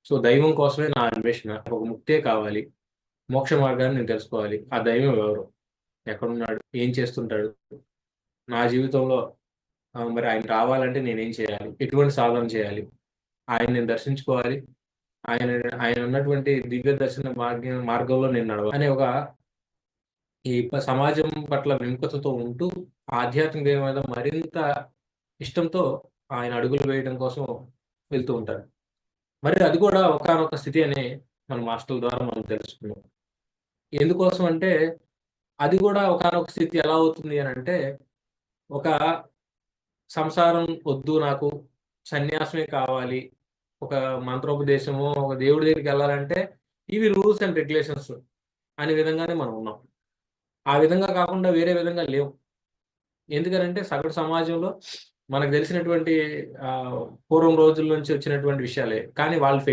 So దైవం కోసమే నా అన్వేషణ. ఒక ముక్తే కావాలి. మోక్ష మార్గాన్ని నేను తెలుసుకోవాలి. ఆ దైవం ఎవరు? ఎక్కడున్నాడు? ఏం చేస్తుంటాడు? నా జీవితంలో మరి ఆయన రావాలంటే నేనేం చేయాలి? ఎటువంటి సాధన చేయాలి? ఆయన నేను దర్శించుకోవాలి. ఆయన ఆయన ఉన్నటువంటి దివ్య దర్శన మార్గంలో నేను నడవాలి అనే ఒక ఈ సమాజం పట్ల విముఖతతో ఉంటూ ఆధ్యాత్మిక మీద మరింత ఇష్టంతో ఆయన అడుగులు వేయడం కోసం వెళ్తూ ఉంటారు. మరి అది కూడా ఒకానొక స్థితి అని మన మాస్టర్ల ద్వారా మనం తెలుసుకున్నాం. ఎందుకోసం అంటే అది కూడా ఒకానొక స్థితి ఎలా అవుతుంది అని అంటే ఒక సంసారం వద్దు నాకు, సన్యాసమే కావాలి, ఒక మంత్రోపదేశము, ఒక దేవుడి దగ్గరికి వెళ్ళాలంటే ఇవి రూల్స్ అండ్ రెగ్యులేషన్స్ అనే విధంగానే మనం ఉన్నాం. ఆ విధంగా కాకుండా వేరే విధంగా లేవు. ఎందుకనంటే సగటు సమాజంలో మనకు తెలిసినటువంటి పూర్వం రోజుల నుంచి వచ్చినటువంటి విషయాలే. కానీ వాళ్ళు ఫెయిల్